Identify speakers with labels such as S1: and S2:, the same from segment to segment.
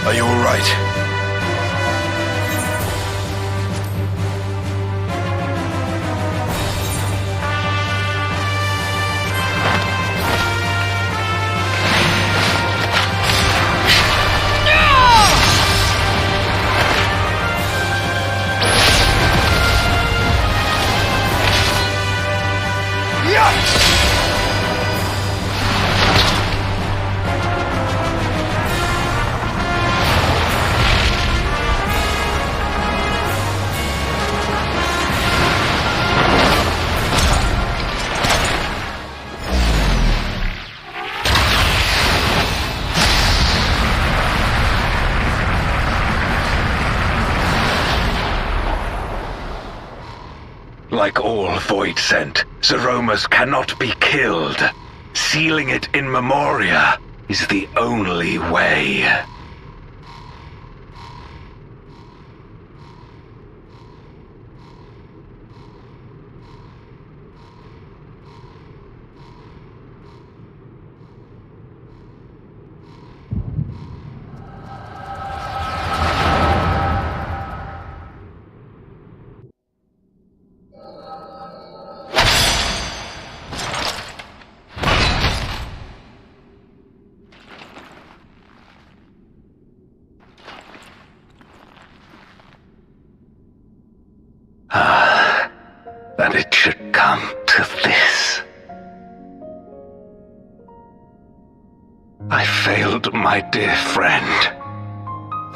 S1: Are you all right? Like all void scent, Zeromas cannot be killed. Sealing it in Memoria is the only way. That it should come to this. I failed my dear friend,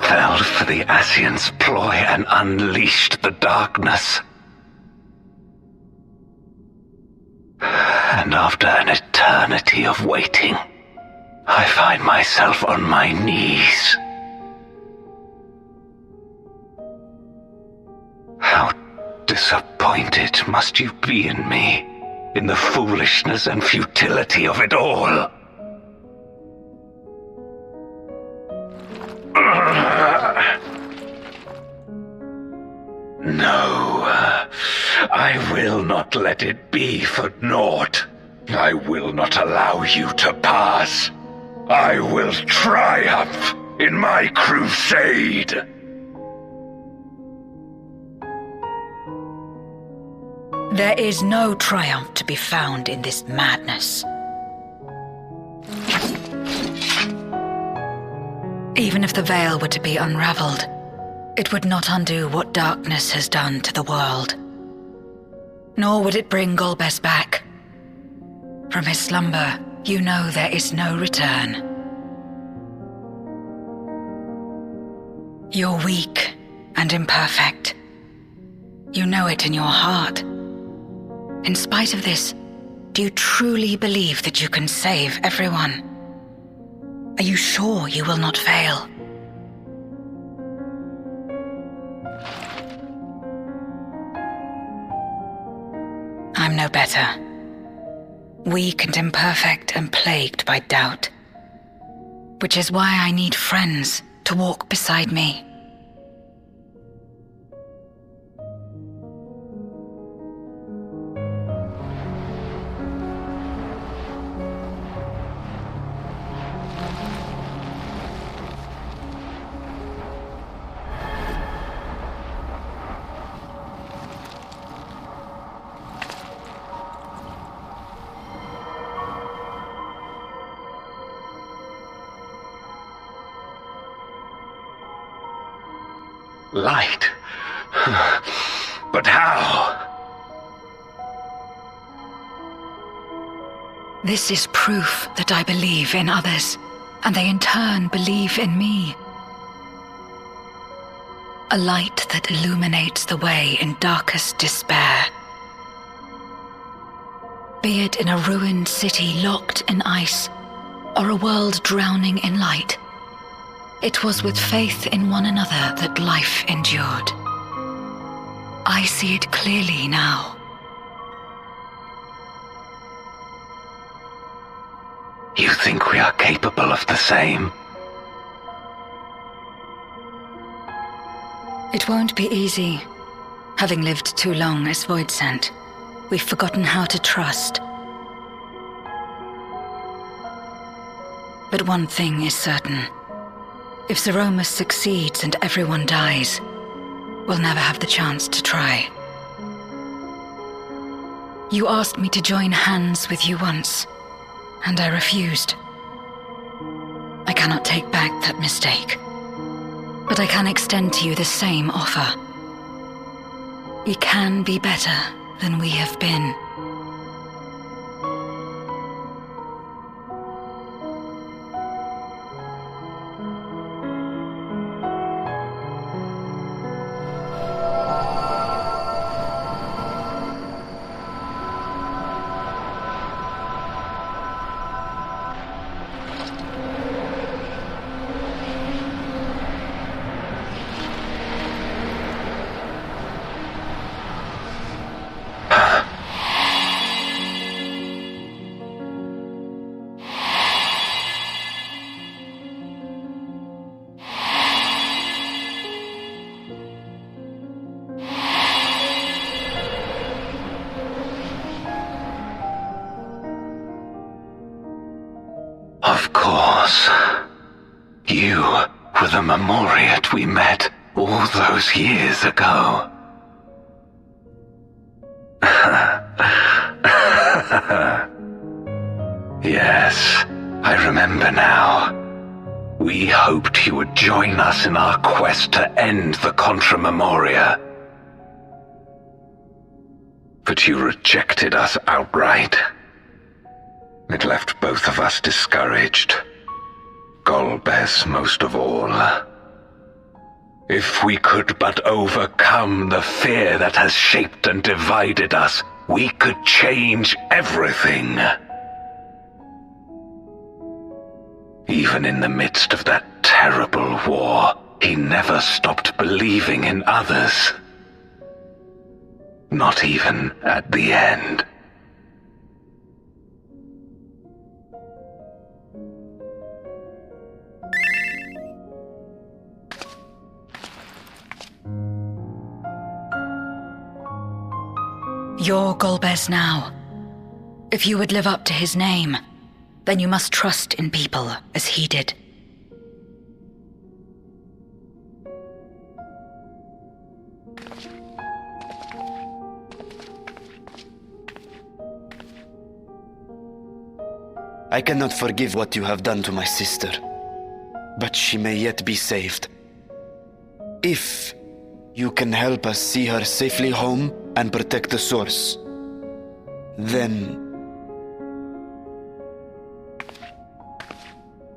S1: fell for the Ascian's ploy and unleashed the darkness. And after an eternity of waiting, I find myself on my knees. How disappointed must you be in me, in the foolishness and futility of it all. No, I will not let it be for naught. I will not allow you to pass. I will triumph in my crusade.
S2: There is no triumph to be found in this madness. Even if the veil were to be unraveled, it would not undo what darkness has done to the world. Nor would it bring Golbez back. From his slumber, you know there is no return. You're weak and imperfect. You know it in your heart. In spite of this, do you truly believe that you can save everyone? Are you sure you will not fail? I'm no better. Weak and imperfect and plagued by doubt. Which is why I need friends to walk beside me.
S1: Light? But how?
S2: This is proof that I believe in others, and they in turn believe in me. A light that illuminates the way in darkest despair. Be it in a ruined city locked in ice, or a world drowning in light, it was with faith in one another that life endured. I see it clearly now.
S1: You think we are capable of the same?
S2: It won't be easy. Having lived too long as Voidsent, we've forgotten how to trust. But one thing is certain. If Zeromus succeeds and everyone dies, we'll never have the chance to try. You asked me to join hands with you once, and I refused. I cannot take back that mistake, but I can extend to you the same offer. We can be better than we have been.
S1: Of course. You were the Memoriat we met all those years ago. Yes, I remember now. We hoped you would join us in our quest to end the Contra Memoria. But you rejected us outright. It left both of us discouraged. Golbez most of all. If we could but overcome the fear that has shaped and divided us, we could change everything. Even in the midst of that terrible war, he never stopped believing in others. Not even at the end.
S2: You're Golbez now. If you would live up to his name, then you must trust in people as he did.
S3: I cannot forgive what you have done to my sister, but she may yet be saved. If you can help us see her safely home and protect the source, then...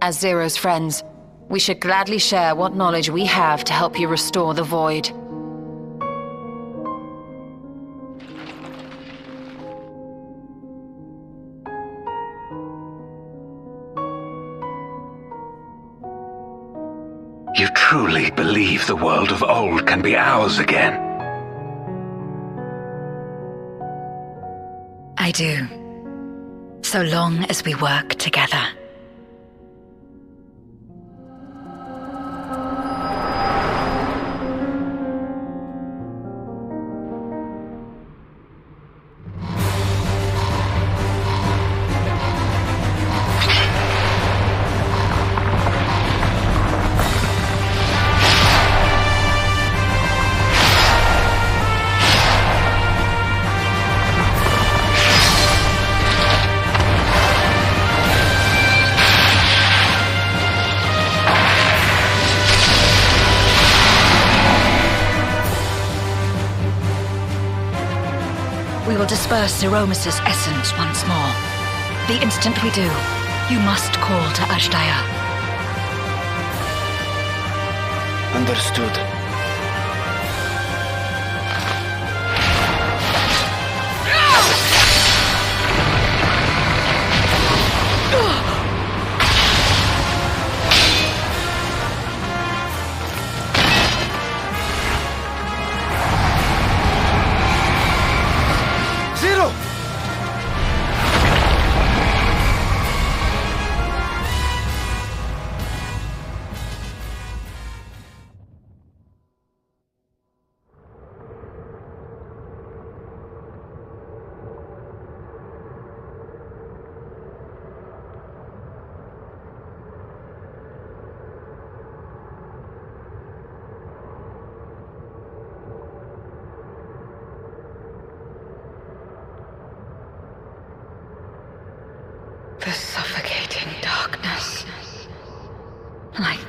S4: As Zero's friends, we should gladly share what knowledge we have to help you restore the Void.
S1: You truly believe the world of old can be ours again?
S2: I do. So long as we work together. We will disperse Zeromus' essence once more. The instant we do, you must call to Ajdaya.
S3: Understood.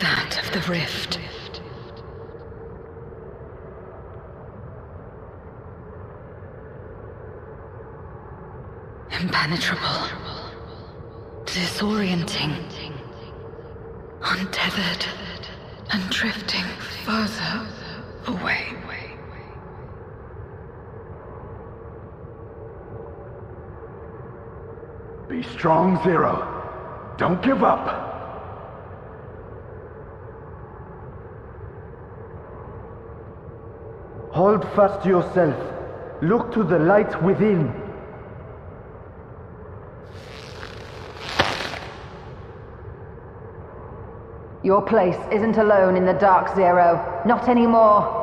S2: that of the rift. Impenetrable. Disorienting. Untethered. And drifting further away.
S1: Be strong, Zero. Don't give up.
S5: Hold fast to yourself. Look to the light within.
S4: Your place isn't alone in the dark, Zero. Not anymore.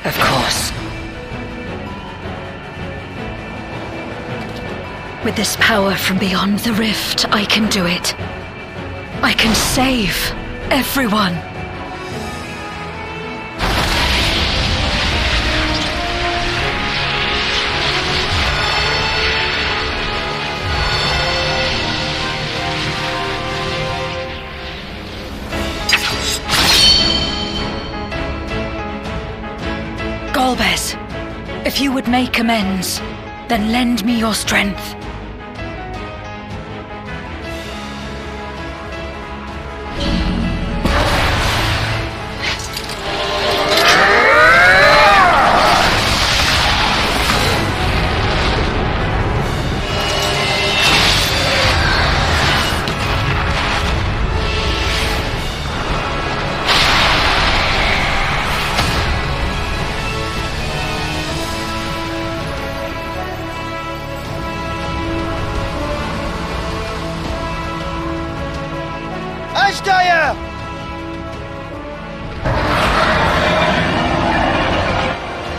S2: Of course. With this power from beyond the rift, I can do it. I can save everyone. Golbez, if you would make amends, then lend me your strength.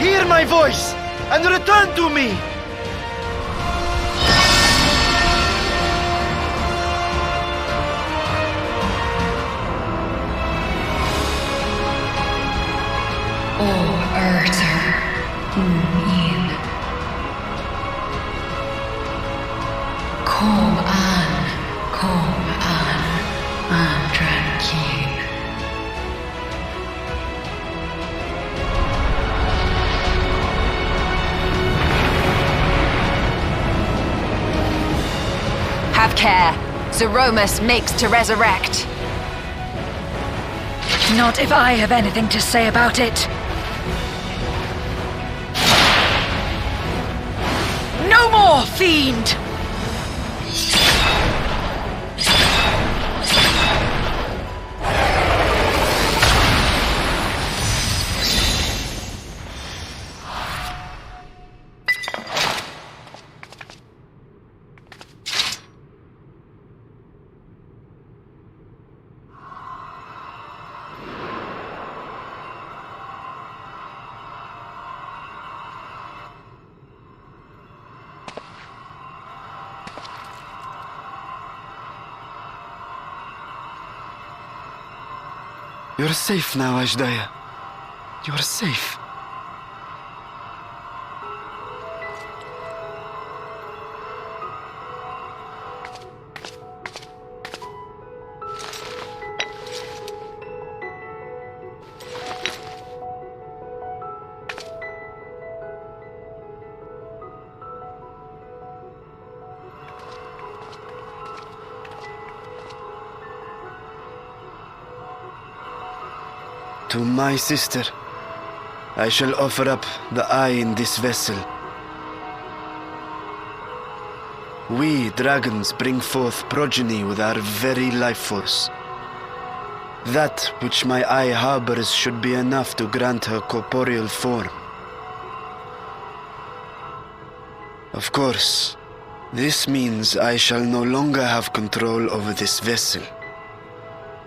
S5: Hear my voice and return to me!
S4: Have care. Zeromus makes to resurrect.
S2: Not if I have anything to say about it. No more, fiend!
S3: You're safe now, Ashdaya. You're safe. To my sister, I shall offer up the eye in this vessel. We, dragons, bring forth progeny with our very life force. That which my eye harbors should be enough to grant her corporeal form. Of course, this means I shall no longer have control over this vessel.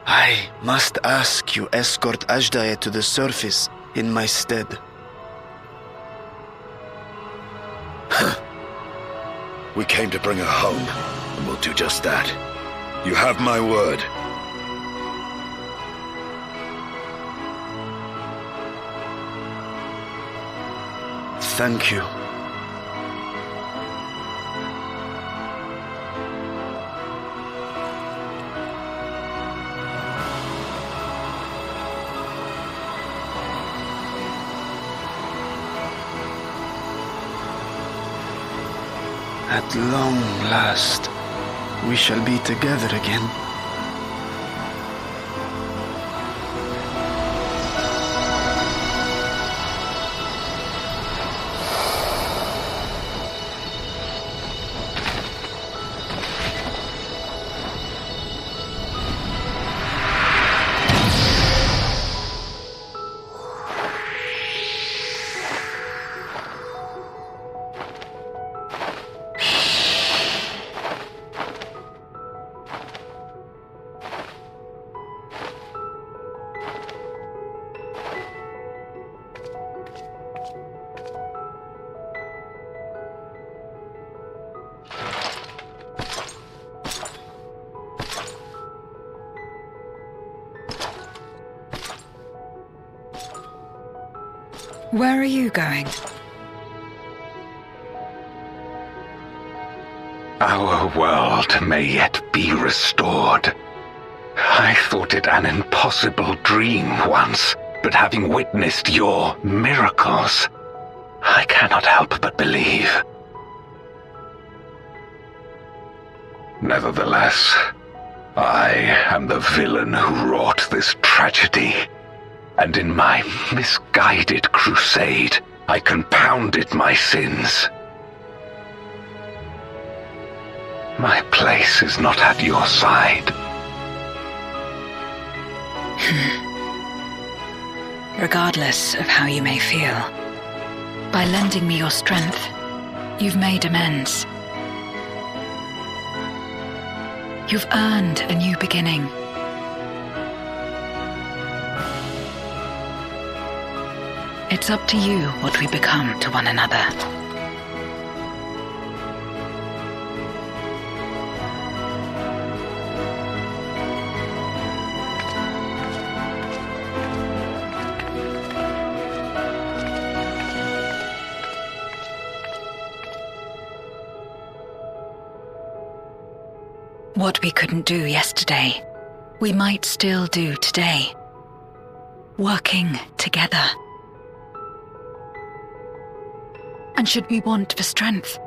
S3: I must ask you escort Ajdaya to the surface in my stead.
S1: We came to bring her home, and we'll do just that. You have my word.
S3: Thank you. At long last, we shall be together again.
S2: Where are you going?
S1: Our world may yet be restored. I thought it an impossible dream once, but having witnessed your miracles, I cannot help but believe. Nevertheless, I am the villain who wrought this tragedy, and in my misguided crusade, I compounded my sins. My place is not at your side.
S2: Regardless of how you may feel, by lending me your strength, you've made amends. You've earned a new beginning. It's up to you what we become to one another. What we couldn't do yesterday, we might still do today. Working together. And should we want for strength,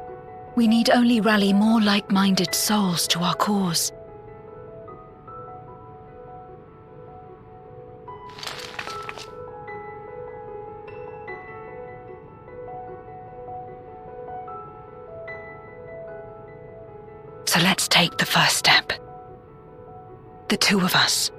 S2: we need only rally more like-minded souls to our cause. So let's take the first step. The two of us.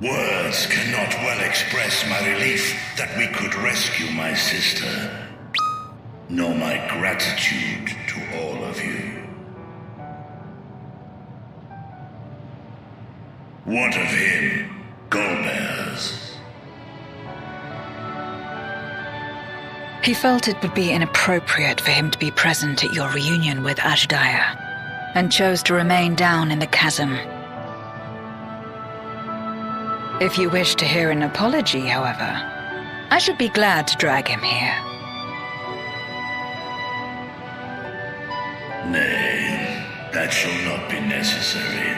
S6: Words cannot well express my relief that we could rescue my sister, nor my gratitude to all of you. What of him, Golbez?
S2: He felt it would be inappropriate for him to be present at your reunion with Ajdaya, and chose to remain down in the chasm. If you wish to hear an apology, however, I should be glad to drag him here.
S6: Nay, that shall not be necessary.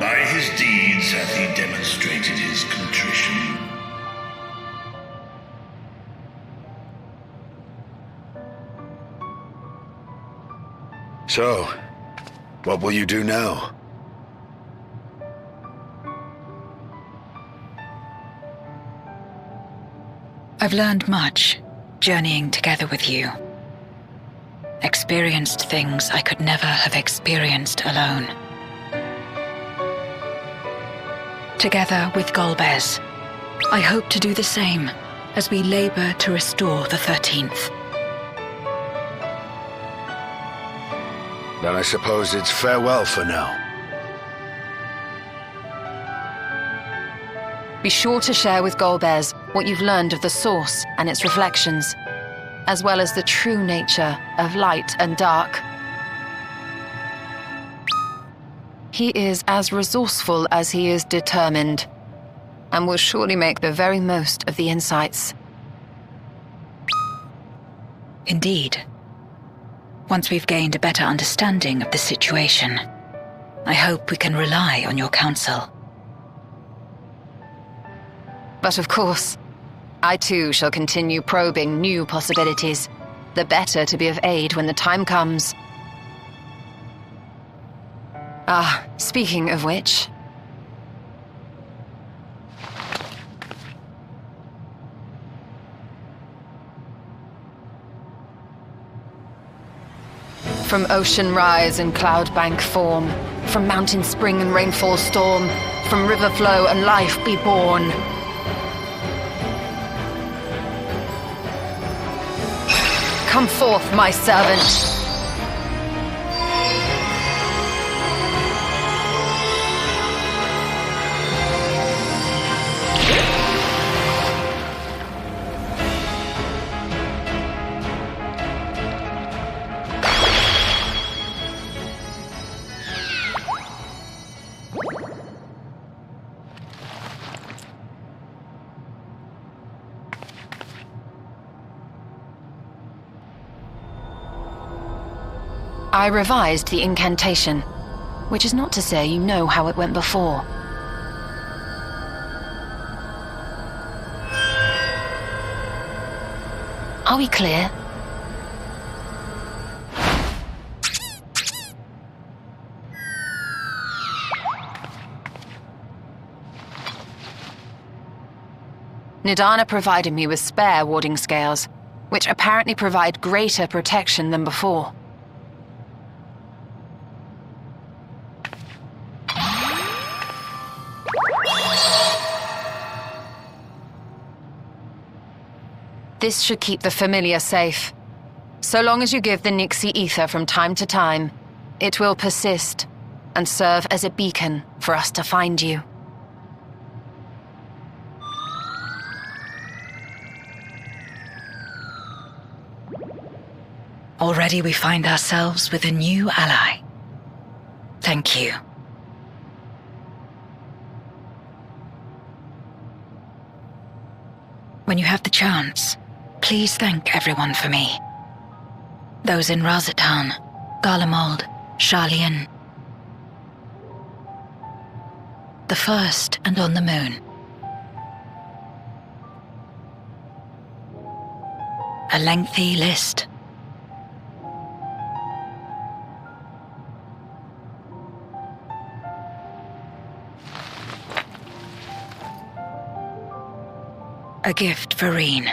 S6: By his deeds hath he demonstrated his contrition.
S7: So, what will you do now?
S2: I've learned much, journeying together with you. Experienced things I could never have experienced alone. Together with Golbez, I hope to do the same as we labor to restore the 13th.
S7: Then I suppose it's farewell for now.
S4: Be sure to share with Golbez what you've learned of the Source and its reflections, as well as the true nature of light and dark. He is as resourceful as he is determined, and will surely make the very most of the insights.
S2: Indeed. Once we've gained a better understanding of the situation, I hope we can rely on your counsel.
S4: But of course, I too shall continue probing new possibilities, the better to be of aid when the time comes. Ah, speaking of which... From ocean rise and cloud bank form, from mountain spring and rainfall storm, from river flow and life be born. Come forth, my servant. I revised the incantation, which is not to say you know how it went before. Are we clear? Nidana provided me with spare warding scales, which apparently provide greater protection than before. This should keep the familiar safe. So long as you give the Nixie ether from time to time, it will persist and serve as a beacon for us to find you.
S2: Already we find ourselves with a new ally. Thank you. When you have the chance, please thank everyone for me. Those in Razatan, Garlemald, Sharlayan. The first and on the moon. A lengthy list. A gift for Reen,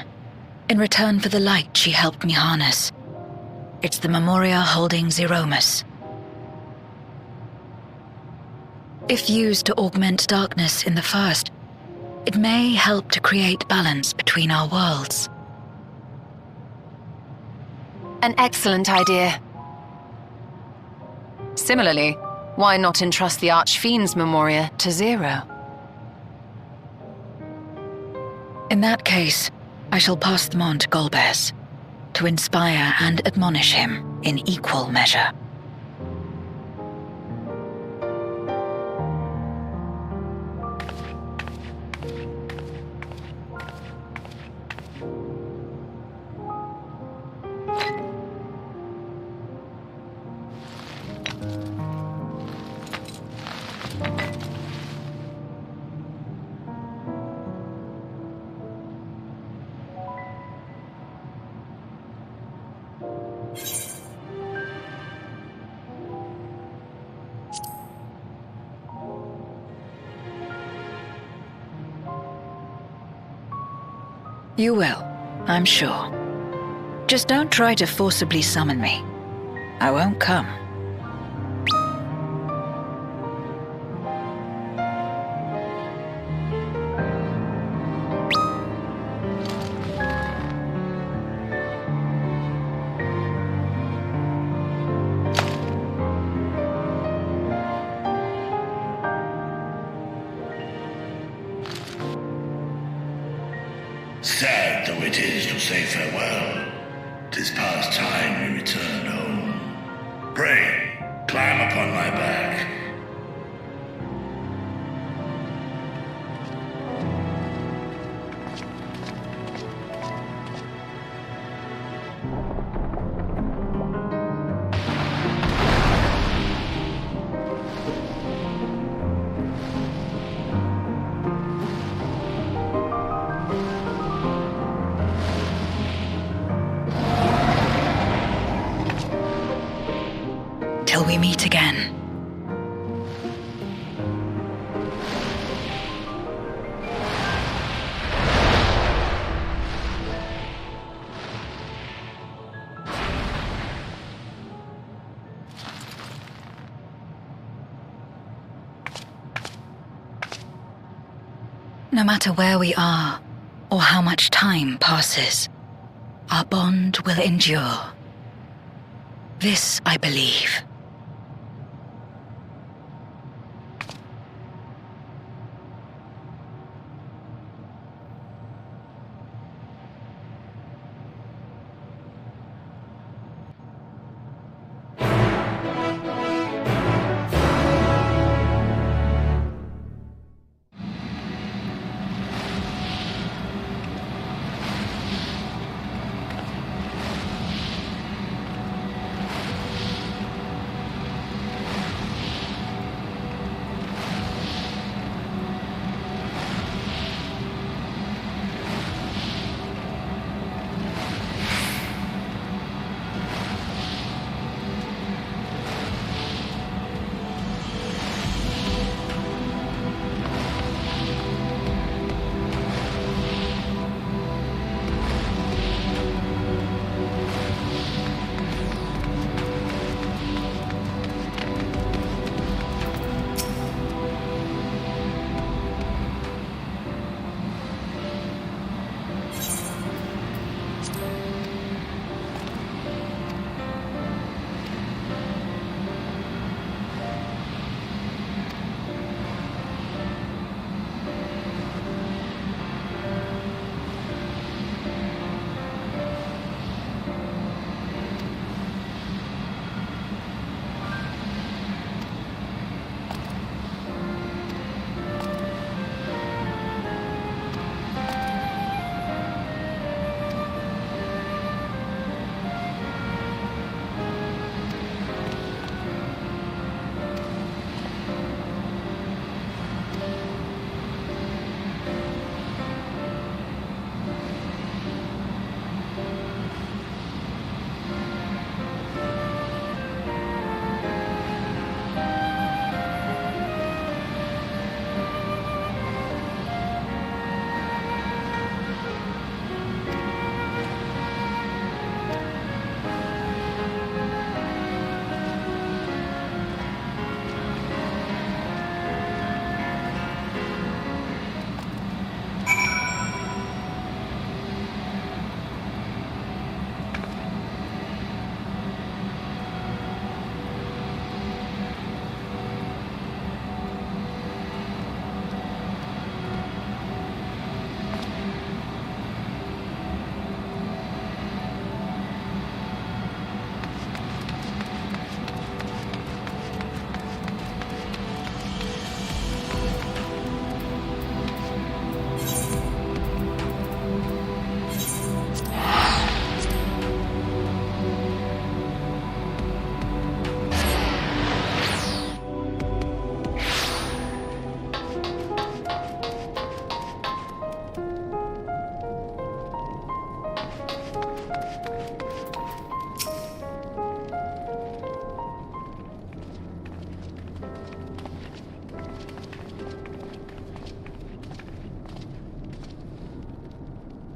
S2: in return for the light she helped me harness. It's the Memoria holding Zeromus. If used to augment darkness in the first, it may help to create balance between our worlds.
S4: An excellent idea. Similarly, why not entrust the Archfiend's Memoria to Zero?
S2: In that case, I shall pass them on to Golbez, to inspire and admonish him in equal measure. You will, I'm sure. Just don't try to forcibly summon me. I won't come.
S6: Sad though it is to say farewell, 'tis past time we returned home. Pray, climb upon my back.
S2: Till we meet again. No matter where we are, or how much time passes, our bond will endure. This I believe.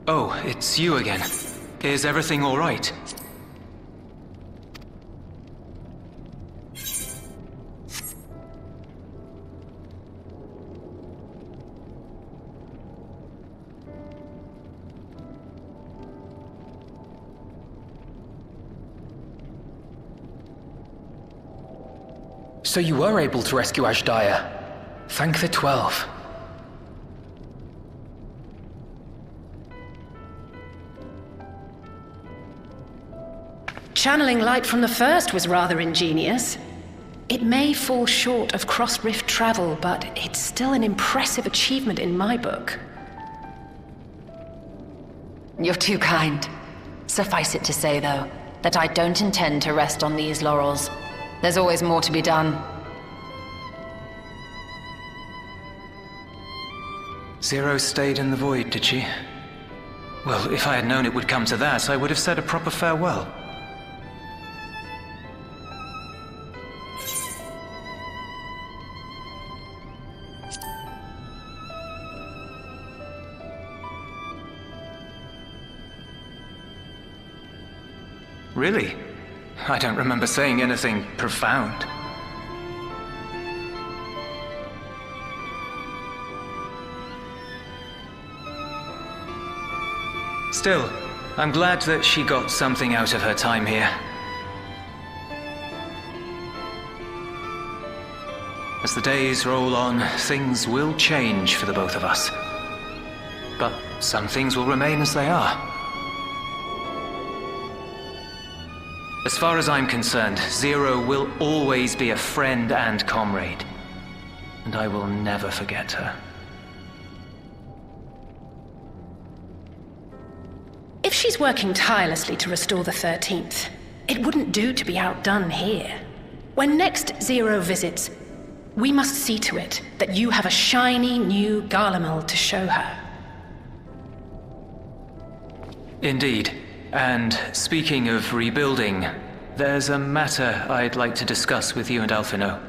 S8: Oh, it's you again. Is everything all right?
S9: So you were able to rescue Ashdaya. Thank the 12.
S10: Channeling light from the first was rather ingenious. It may fall short of cross-rift travel, but it's still an impressive achievement in my book.
S4: You're too kind. Suffice it to say, though, that I don't intend to rest on these laurels. There's always more to be done.
S8: Zero stayed in the void, did she? Well, if I had known it would come to that, I would have said a proper farewell. Really? I don't remember saying anything profound. Still, I'm glad that she got something out of her time here. As the days roll on, things will change for the both of us. But some things will remain as they are. As far as I'm concerned, Zero will always be a friend and comrade. And I will never forget her.
S10: If she's working tirelessly to restore the 13th, it wouldn't do to be outdone here. When next Zero visits, we must see to it that you have a shiny new Garlemald to show her.
S8: Indeed. And speaking of rebuilding, there's a matter I'd like to discuss with you and Alphino.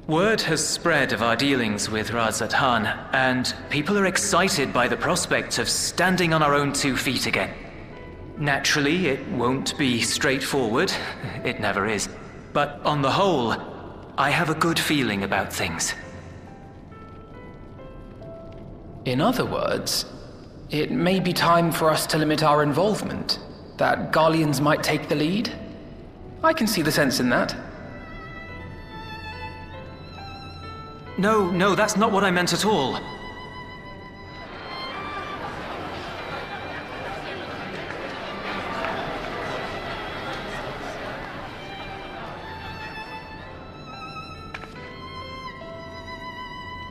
S8: Word has spread of our dealings with Razat Han, and people are excited by the prospect of standing on our own 2 feet again. Naturally, it won't be straightforward. It never is. But on the whole, I have a good feeling about things.
S9: In other words, it may be time for us to limit our involvement. That Garleans might take the lead. I can see the sense in that.
S8: No, that's not what I meant at all.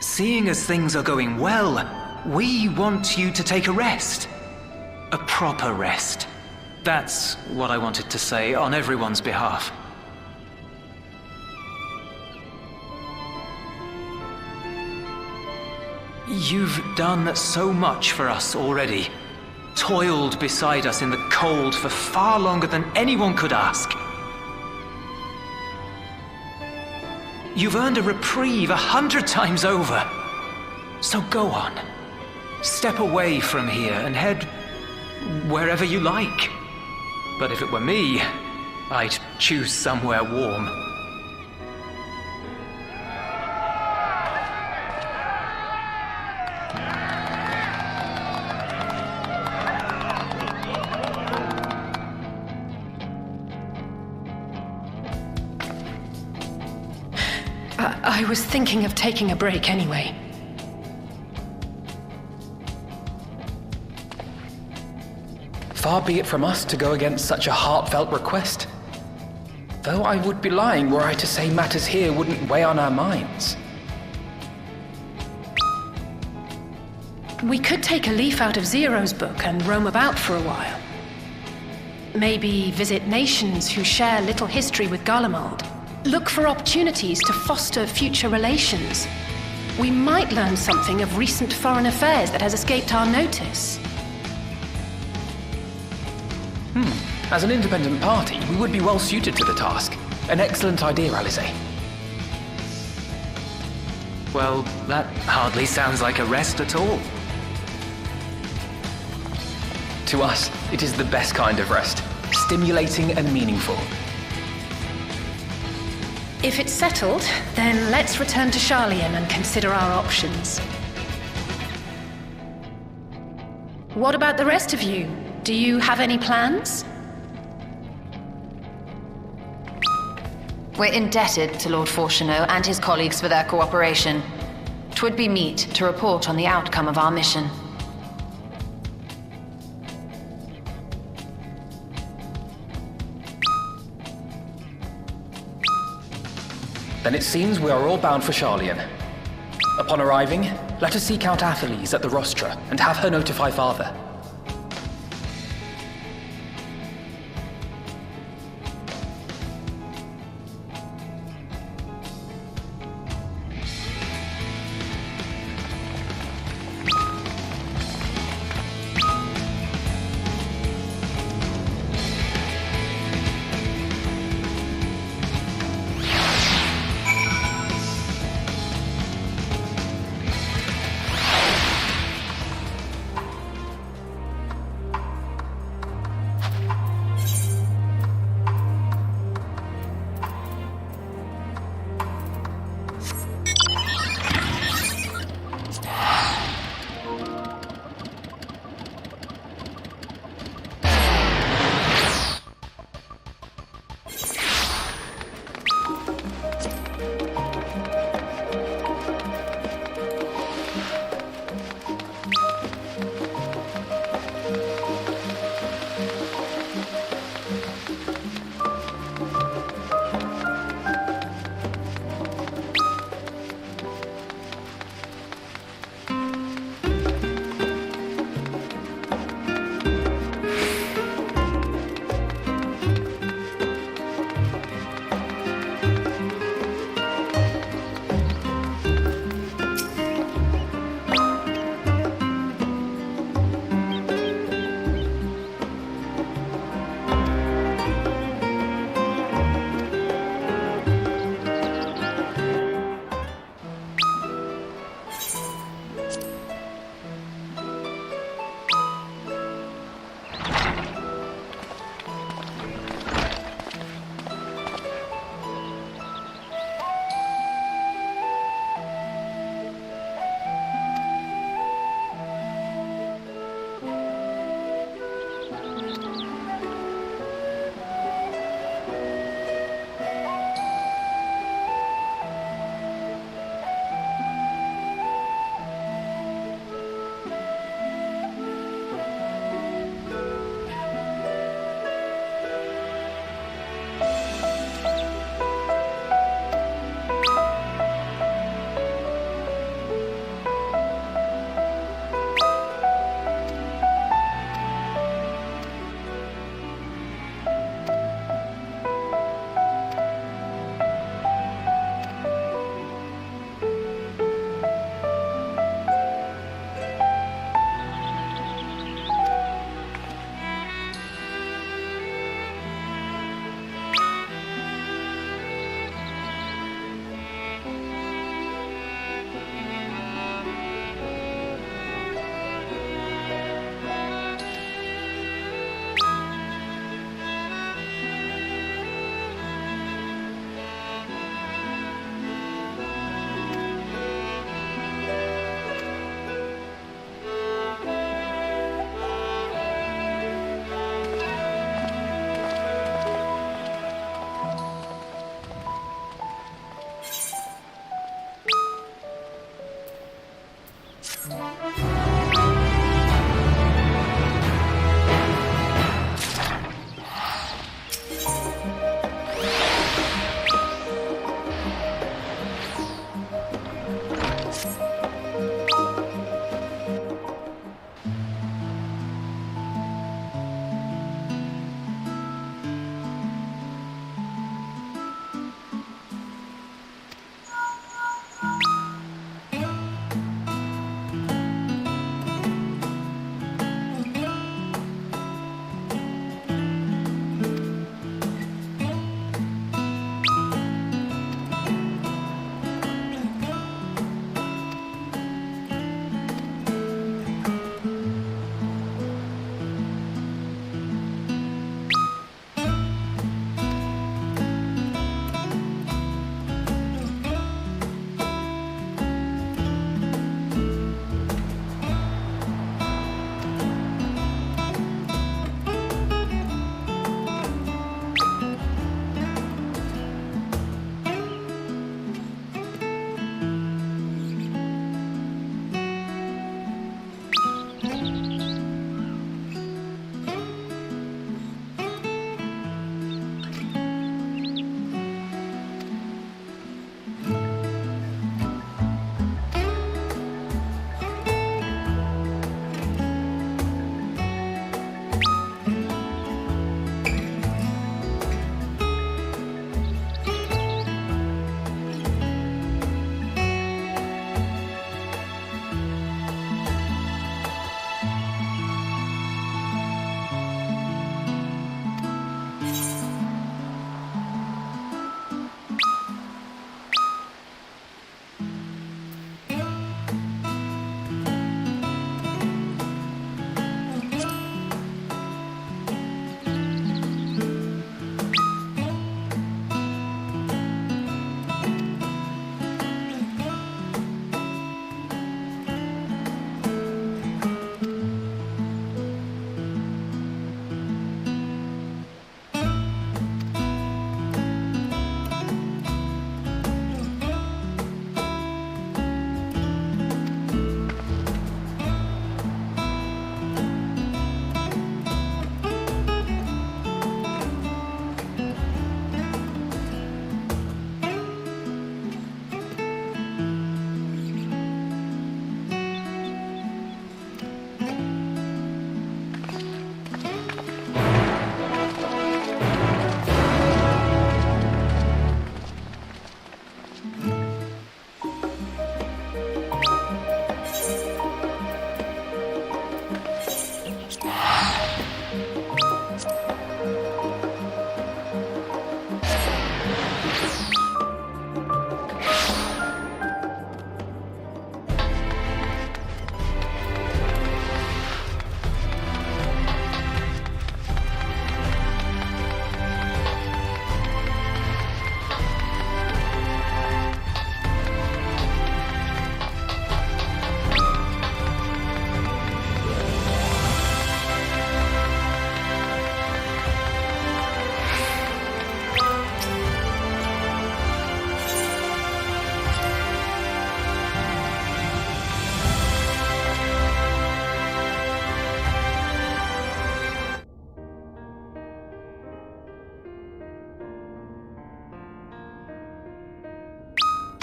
S8: Seeing as things are going well, we want you to take a rest. A proper rest. That's what I wanted to say on everyone's behalf. You've done so much for us already. Toiled beside us in the cold for far longer than anyone could ask. You've earned a reprieve 100 times over. So go on. Step away from here and head wherever you like. But if it were me, I'd choose somewhere warm.
S10: I was thinking of taking a break anyway.
S9: Far be it from us to go against such a heartfelt request. Though I would be lying were I to say matters here wouldn't weigh on our minds.
S10: We could take a leaf out of Zero's book and roam about for a while. Maybe visit nations who share little history with Garlemald. Look for opportunities to foster future relations. We might learn something of recent foreign affairs that has escaped our notice.
S9: As an independent party, we would be well suited to the task. An excellent idea, Alize.
S8: Well, that hardly sounds like a rest at all.
S9: To us, it is the best kind of rest. Stimulating and meaningful.
S10: If it's settled, then let's return to Charlian and consider our options. What about the rest of you? Do you have any plans?
S4: We're indebted to Lord Fortuneau and his colleagues for their cooperation. 'Twould be meet to report on the outcome of our mission.
S9: Then it seems we are all bound for Charlian. Upon arriving, let us seek out Atheles at the rostra and have her notify Father.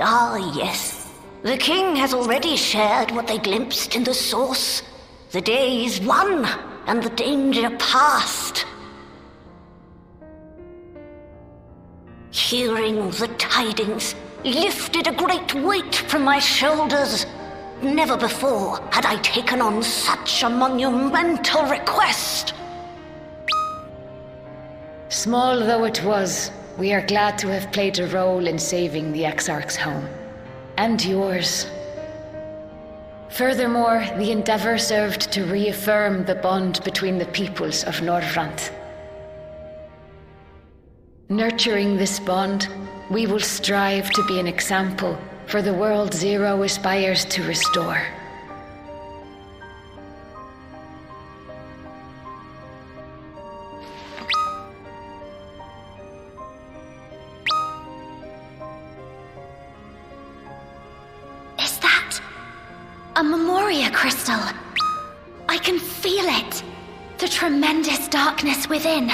S11: Ah, yes. The king has already shared what they glimpsed in the source. The day is won, and the danger past. Hearing the tidings lifted a great weight from my shoulders. Never before had I taken on such a monumental request.
S12: Small though it was, we are glad to have played a role in saving the Exarch's home. And yours. Furthermore, the endeavor served to reaffirm the bond between the peoples of Norvrant. Nurturing this bond, we will strive to be an example for the world Zero aspires to restore.
S11: A Memoria crystal. I can feel it. The tremendous darkness within.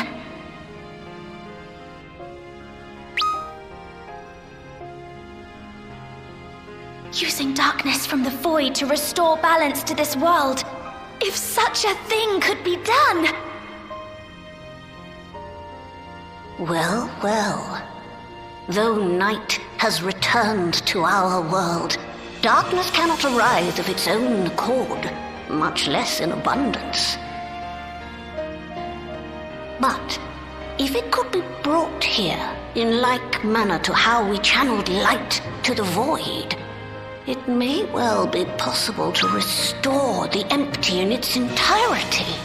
S11: Using darkness from the void to restore balance to this world. If such a thing could be done. Well, well. Though night has returned to our world, darkness cannot arise of its own accord, much less in abundance. But if it could be brought here in like manner to how we channeled light to the void, it may well be possible to restore the empty in its entirety.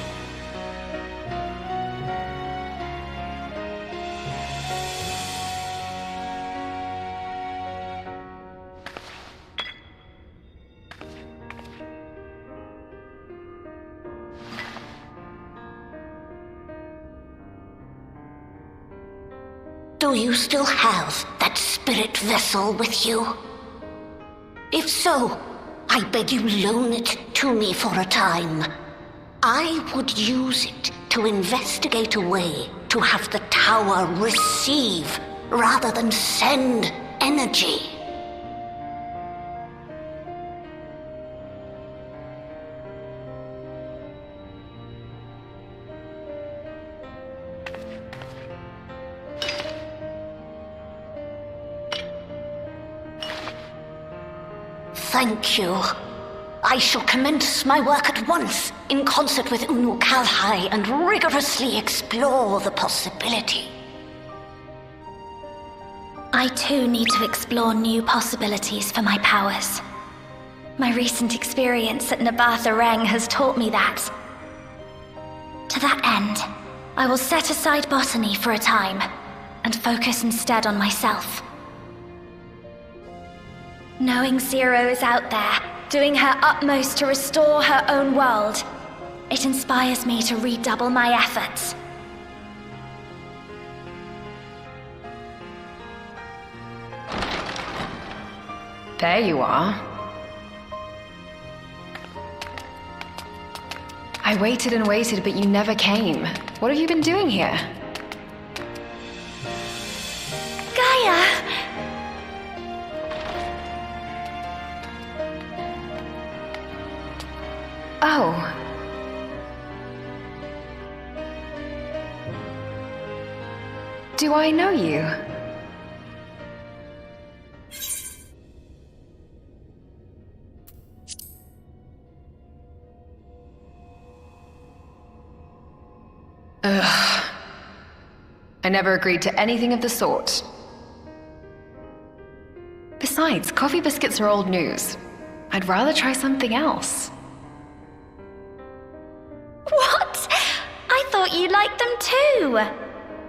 S11: Do you still have that spirit vessel with you? If so, I beg you loan it to me for a time. I would use it to investigate a way to have the tower receive rather than send energy. Thank you. I shall commence my work at once, in concert with Unu Kalhai, and rigorously explore the possibility.
S13: I too need to explore new possibilities for my powers. My recent experience at Nabatha Reng has taught me that. To that end, I will set aside botany for a time, and focus instead on myself. Knowing Zero is out there, doing her utmost to restore her own world, it inspires me to redouble my efforts.
S4: There you are. I waited and waited, but you never came. What have you been doing here?
S13: Gaia!
S4: Oh. Do I know you? Ugh. I never agreed to anything of the sort. Besides, coffee biscuits are old news. I'd rather try something else.
S13: What? I thought you liked them too.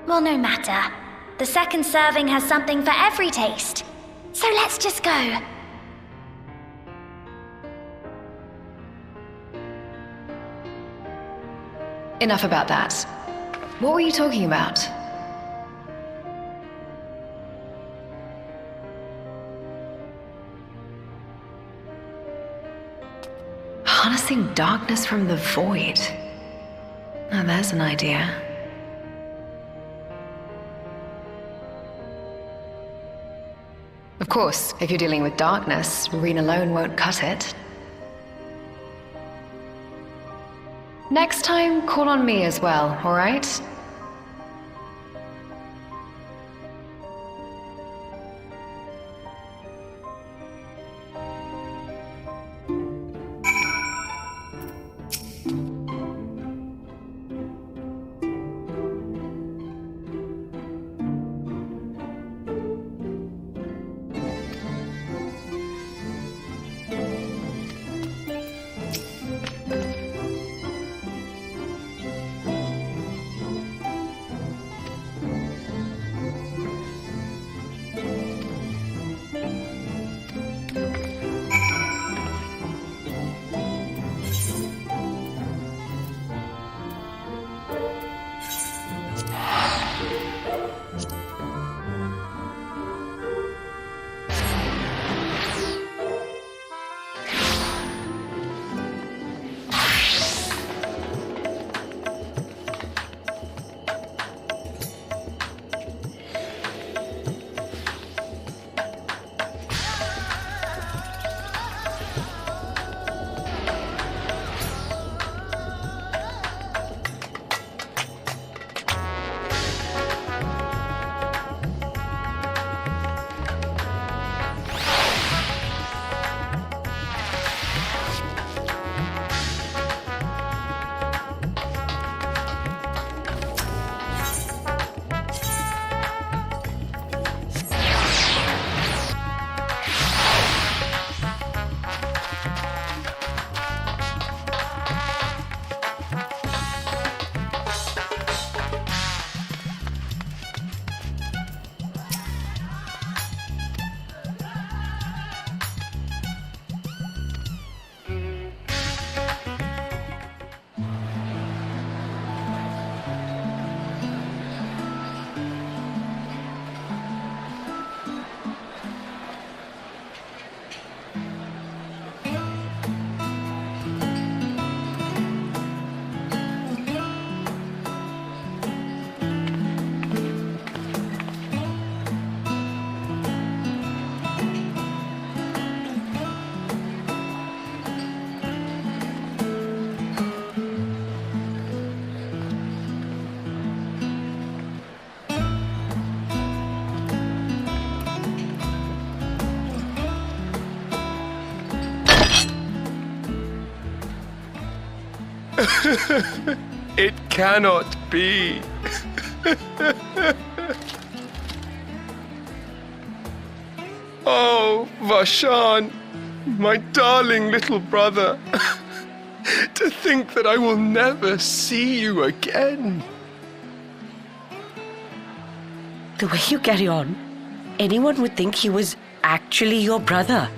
S13: Well, no matter. The second serving has something for every taste. So let's just go.
S4: Enough about that. What were you talking about? Harnessing darkness from the void. Now there's an idea. Of course, if you're dealing with darkness, Marine alone won't cut it. Next time, call on me as well, alright?
S14: It cannot be. Oh, Vashan, my darling little brother. To think that I will never see you again.
S15: The way you carry on, anyone would think he was actually your brother.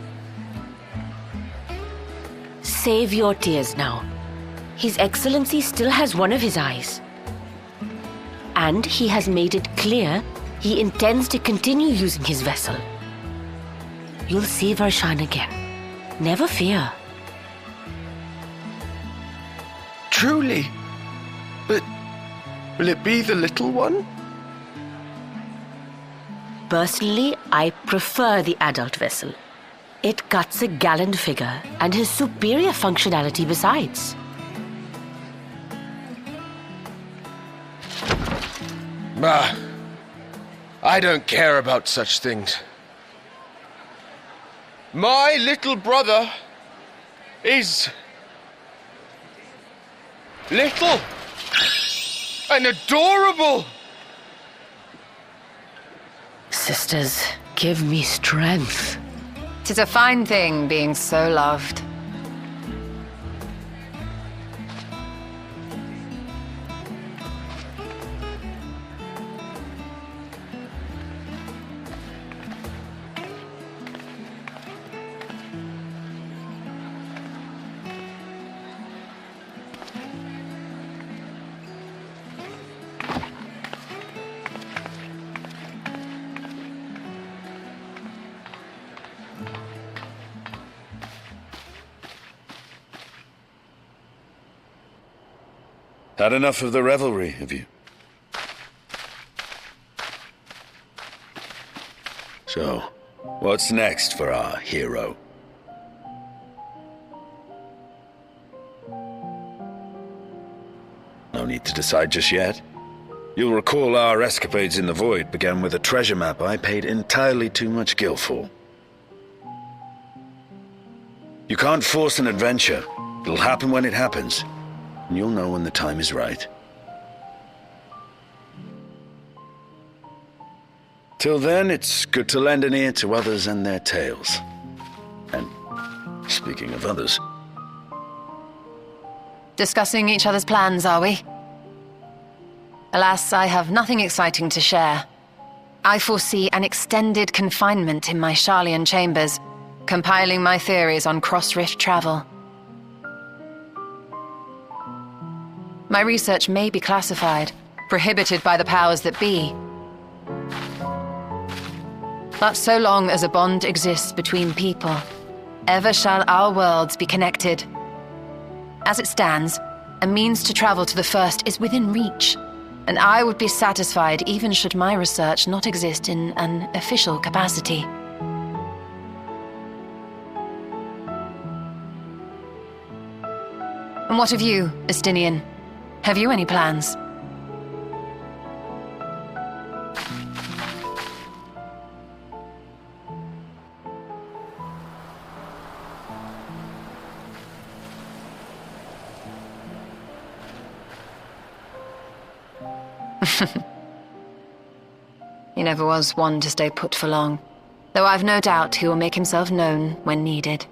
S15: Save your tears now. His Excellency still has one of his eyes. And he has made it clear he intends to continue using his vessel. You'll see Varshan again. Never fear.
S14: Truly? But will it be the little one?
S15: Personally, I prefer the adult vessel. It cuts a gallant figure and has superior functionality besides.
S14: Bah, I don't care about such things. My little brother is little and adorable.
S15: Sisters, give me strength.
S4: 'Tis a fine thing being so loved.
S7: Had enough of the revelry, have you? So, what's next for our hero? No need to decide just yet. You'll recall our escapades in the Void began with a treasure map I paid entirely too much gil for. You can't force an adventure. It'll happen when it happens. And you'll know when the time is right. Till then, it's good to lend an ear to others and their tales. And speaking of others...
S4: Discussing each other's plans, are we? Alas, I have nothing exciting to share. I foresee an extended confinement in my Sharlayan chambers, compiling my theories on cross-rift travel. My research may be classified, prohibited by the powers that be. But so long as a bond exists between people, ever shall our worlds be connected. As it stands, a means to travel to the first is within reach, and I would be satisfied even should my research not exist in an official capacity. And what of you, Estinian? Have you any plans? He never was one to stay put for long, though I've no doubt he will make himself known when needed.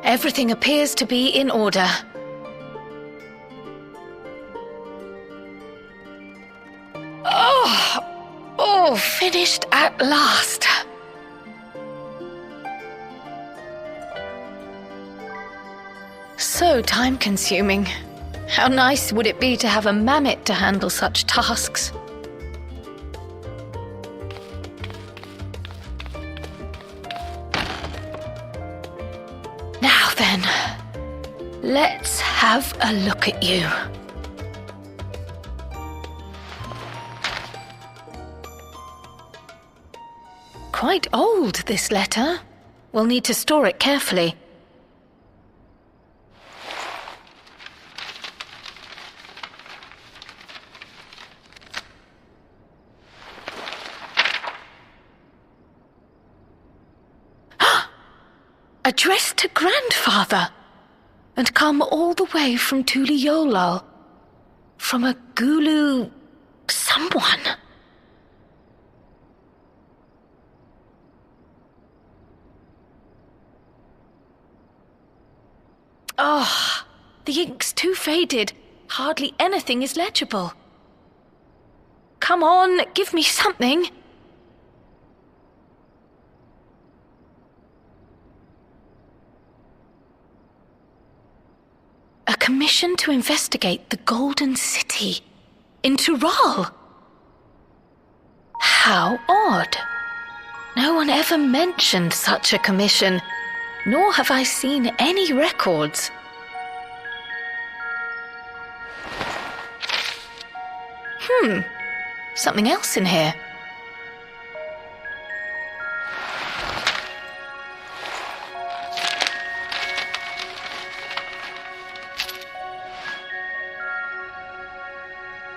S2: Everything appears to be in order.
S10: Oh, finished at last. So time-consuming. How nice would it be to have a mammoth to handle such tasks? Now then, let's have a look at you. Quite old, this letter. We'll need to store it carefully. Addressed to Grandfather, and come all the way from Tuliolal, from a Gulu someone. Oh, the ink's too faded. Hardly anything is legible. Come on, give me something. A commission to investigate the Golden City in Tural. How odd. No one ever mentioned such a commission, nor have I seen any records. Something else in here.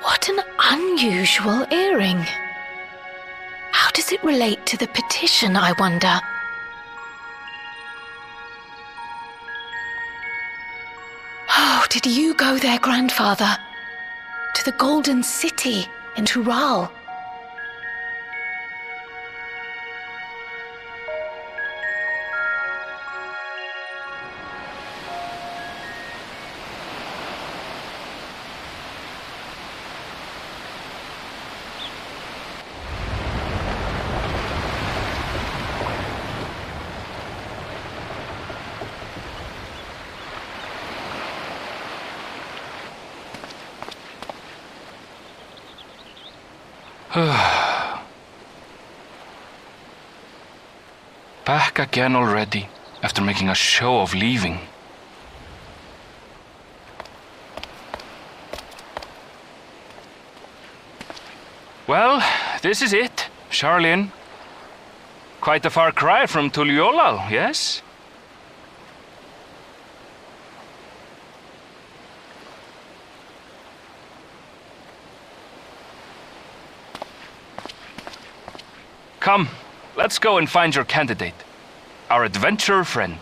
S10: What an unusual earring. How does it relate to the petition, I wonder? Oh, did you go there, Grandfather? To the Golden City in Tural?
S16: Back again already, after making a show of leaving. Well, this is it, Charlene. Quite a far cry from Tuliolal, yes? Come, let's go and find your candidate, our adventurer friend.